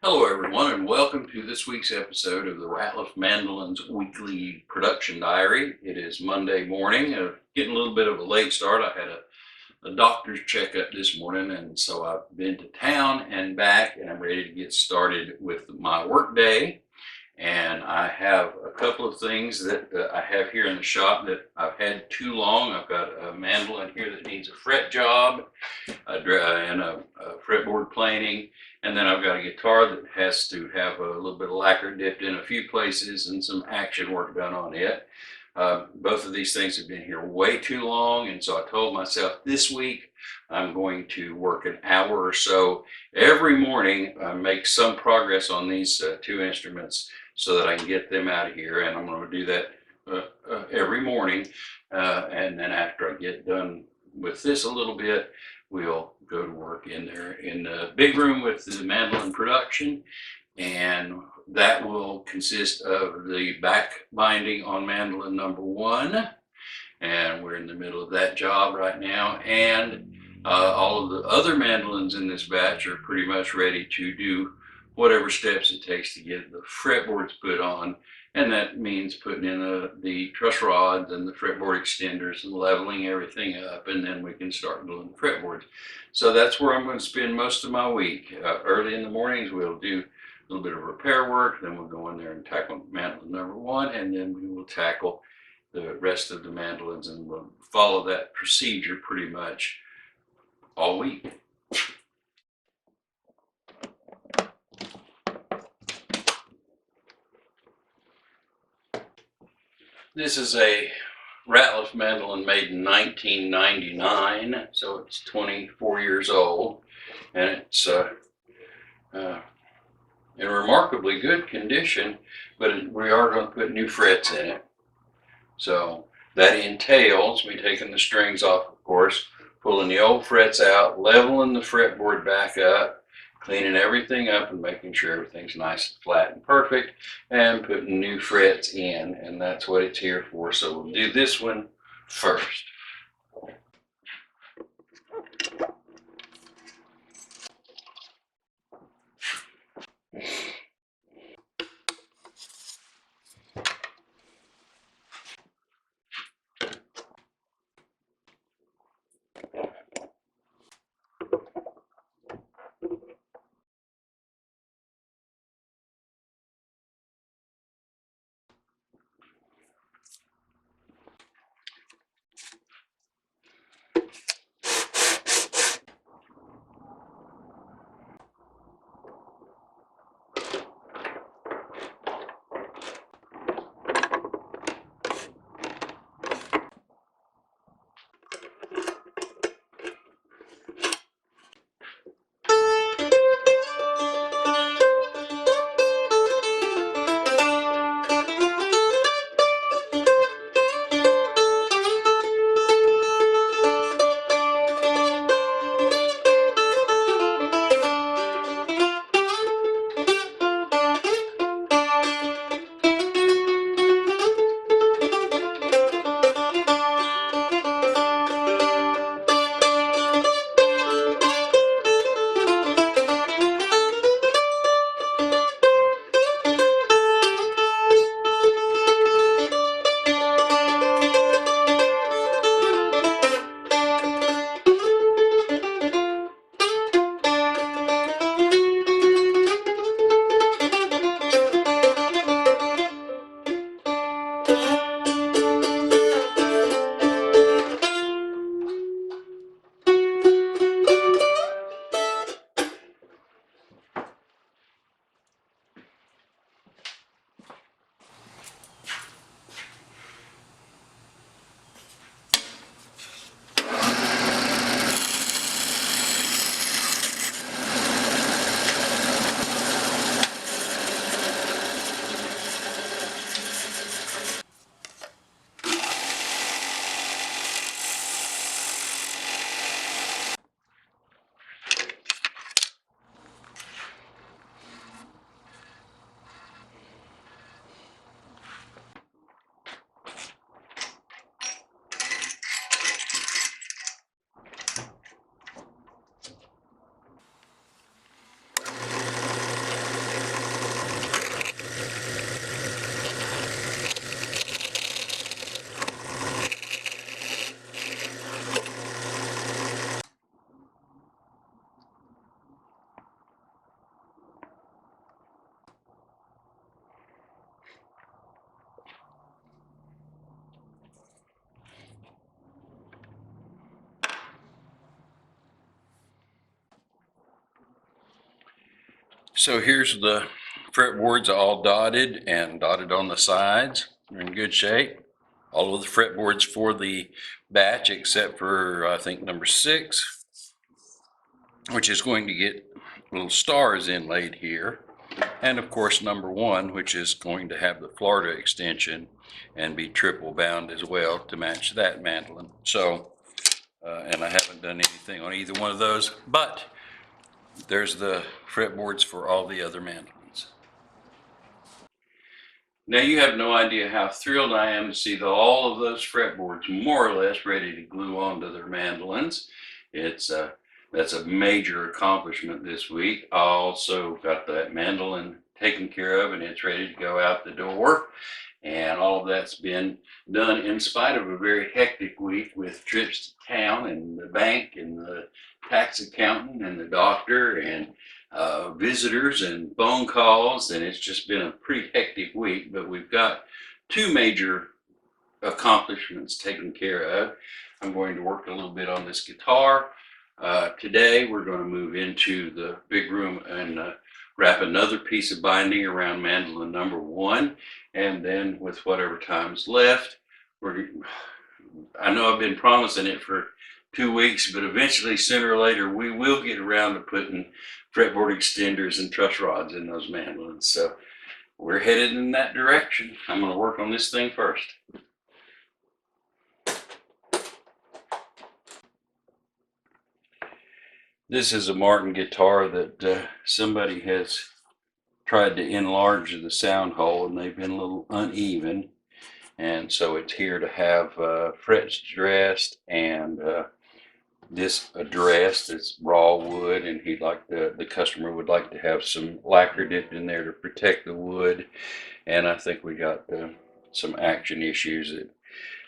Hello, everyone, and welcome to this week's episode of the Ratliff Mandolins Weekly Production Diary. It is Monday morning, getting a little bit of a late start. I had a doctor's checkup this morning, and so I've been to town and back, and I'm ready to get started with my work day. And I have a couple of things that I have here in the shop that I've had too long. I've got a mandolin here that needs a fret job and a fretboard planing. And then I've got a guitar that has to have a little bit of lacquer dipped in a few places and some action work done on it. Both of these things have been here way too long, and so I told myself this week I'm going to work an hour or so every morning, make some progress on these two instruments so that I can get them out of here. And I'm going to do that every morning. And then after I get done with this a little bit, we'll go to work in there in the big room with the mandolin production. And that will consist of the back binding on mandolin number 1. And we're in the middle of that job right now. And all of the other mandolins in this batch are pretty much ready to do whatever steps it takes to get the fretboards put on. And that means putting in the truss rods and the fretboard extenders and leveling everything up, and then we can start doing the fretboards. So that's where I'm going to spend most of my week. Early in the mornings we'll do a little bit of repair work, then we'll go in there and tackle mandolin number 1, and then we will tackle the rest of the mandolins, and we'll follow that procedure pretty much all week. This is a Ratliff mandolin made in 1999, so it's 24 years old, and it's in remarkably good condition, but we are going to put new frets in it. So that entails me taking the strings off, of course, pulling the old frets out, leveling the fretboard back up, cleaning everything up and making sure everything's nice and flat and perfect, and putting new frets in, and that's what it's here for. So we'll do this one first. So here's the fretboards all dotted and dotted on the sides. They're in good shape. All of the fretboards for the batch except for I think number 6, which is going to get little stars inlaid here. And of course number 1, which is going to have the Florida extension and be triple bound as well to match that mandolin. So, and I haven't done anything on either one of those, but there's the fretboards for all the other mandolins. Now you have no idea how thrilled I am to see all of those fretboards more or less ready to glue onto their mandolins. That's a major accomplishment this week. I also got that mandolin taken care of and it's ready to go out the door. And all of that's been done in spite of a very hectic week with trips to town and the bank and the tax accountant and the doctor and visitors and phone calls, and it's just been a pretty hectic week, but we've got 2 major accomplishments taken care of. I'm going to work a little bit on this guitar. Today we're going to move into the big room and wrap another piece of binding around mandolin number 1, and then with whatever time's left, I know I've been promising it for 2 weeks, but eventually, sooner or later, we will get around to putting fretboard extenders and truss rods in those mandolins. So we're headed in that direction. I'm going to work on this thing first. This is a Martin guitar that somebody has tried to enlarge the sound hole, and they've been a little uneven. And so it's here to have frets dressed and this addressed. It's raw wood, and the customer would like to have some lacquer dipped in there to protect the wood. And I think we got some action issues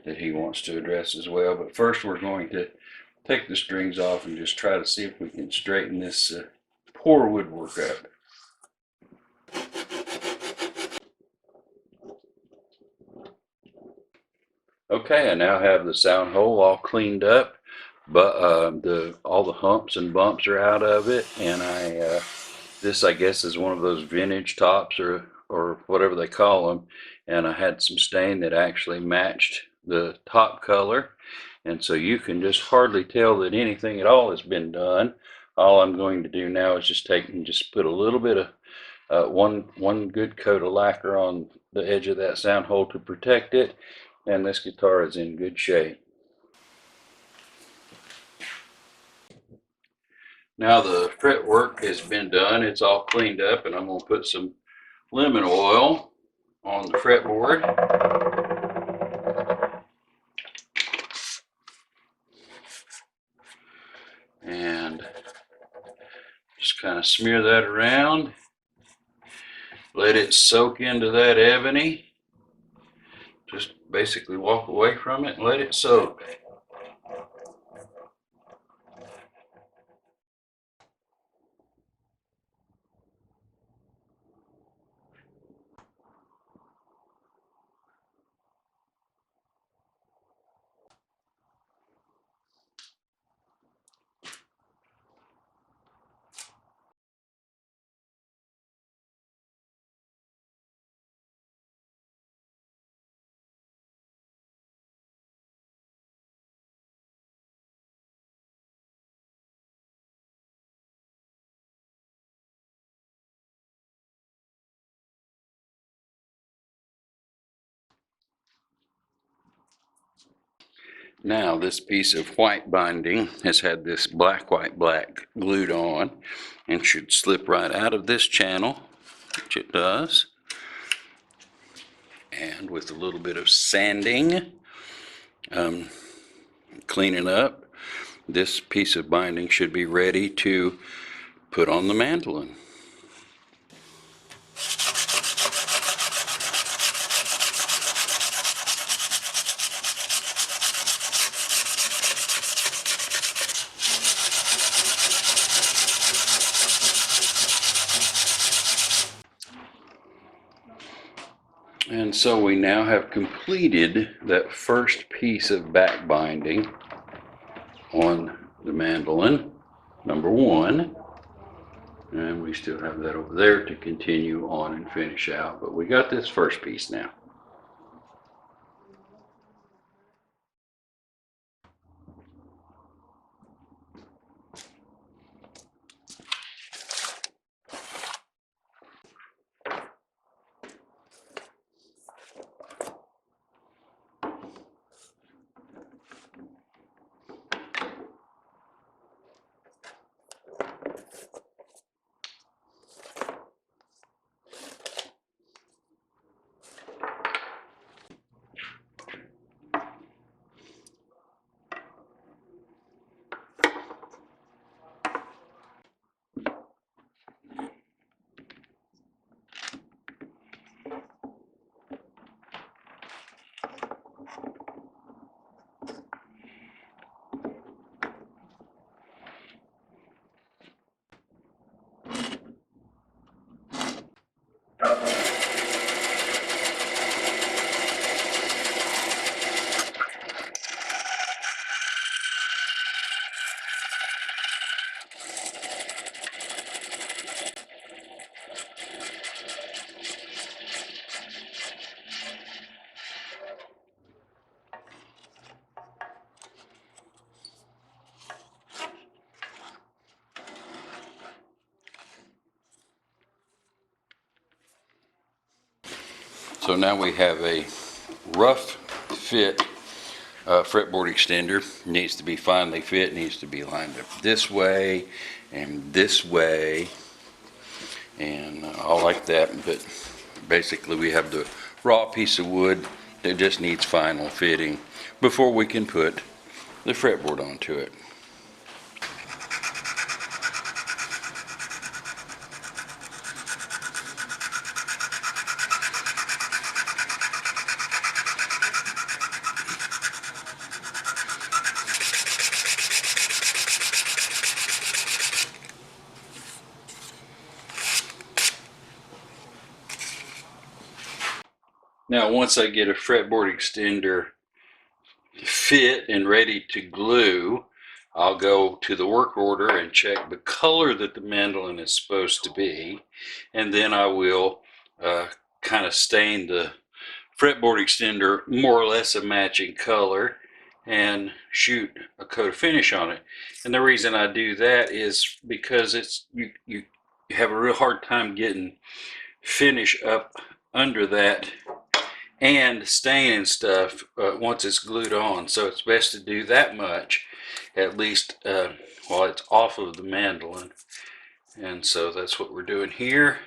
that he wants to address as well. But first we're going to take the strings off and just try to see if we can straighten this poor woodwork up. Okay, I now have the sound hole all cleaned up, but all the humps and bumps are out of it, and this I guess is one of those vintage tops or whatever they call them, and I had some stain that actually matched the top color, and so you can just hardly tell that anything at all has been done. All I'm going to do now is just take and just put a little bit of one good coat of lacquer on the edge of that sound hole to protect it, and this guitar is in good shape. Now the fretwork has been done, it's all cleaned up, and I'm going to put some lemon oil on the fretboard. And just kind of smear that around. Let it soak into that ebony. Just basically walk away from it and let it soak. Now this piece of white binding has had this black glued on and should slip right out of this channel, which it does. And with a little bit of sanding, cleaning up, this piece of binding should be ready to put on the mandolin. And so we now have completed that first piece of back binding on the mandolin, number 1. And we still have that over there to continue on and finish out. But we got this first piece now. So now we have a rough fit fretboard extender. Needs to be finely fit, needs to be lined up this way and all like that. But basically we have the raw piece of wood that just needs final fitting before we can put the fretboard onto it. Now, once I get a fretboard extender fit and ready to glue, I'll go to the work order and check the color that the mandolin is supposed to be, and then I will kind of stain the fretboard extender more or less a matching color and shoot a coat of finish on it. And the reason I do that is because it's you have a real hard time getting finish up under that and staining stuff once it's glued on. So it's best to do that much, at least while it's off of the mandolin. And so that's what we're doing here.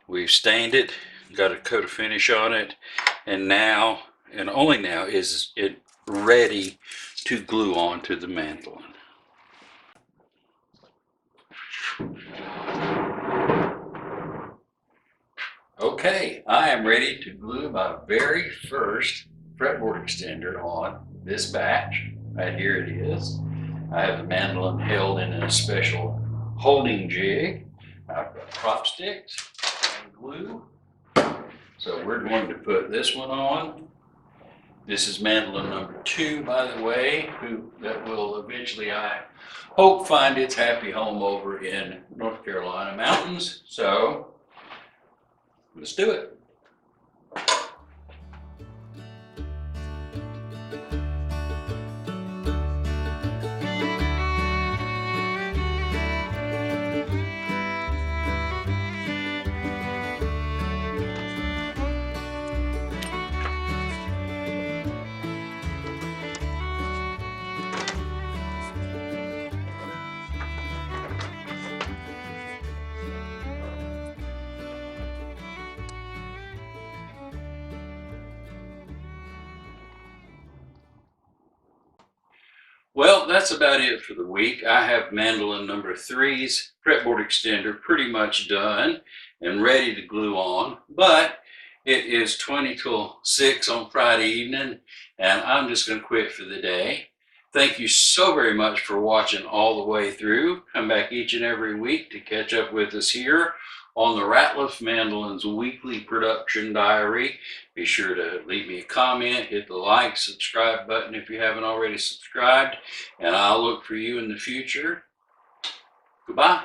We've stained it, got a coat of finish on it, and now, and only now, is it ready to glue onto the mandolin. Okay, I am ready to glue my very first fretboard extender on this batch. Right here it is. I have the mandolin held in a special holding jig. I've got prop sticks and glue. So we're going to put this one on. This is mandolin number 2, by the way, that will eventually, I hope, find its happy home over in North Carolina mountains. So let's do it. Well, that's about it for the week. I have mandolin number 3's fretboard extender pretty much done and ready to glue on, but it is 20 till 6 on Friday evening, and I'm just going to quit for the day. Thank you so very much for watching all the way through. Come back each and every week to catch up with us here on the Ratliff Mandolins Weekly Production Diary. Be sure to leave me a comment, hit the like, subscribe button if you haven't already subscribed, and I'll look for you in the future. Goodbye.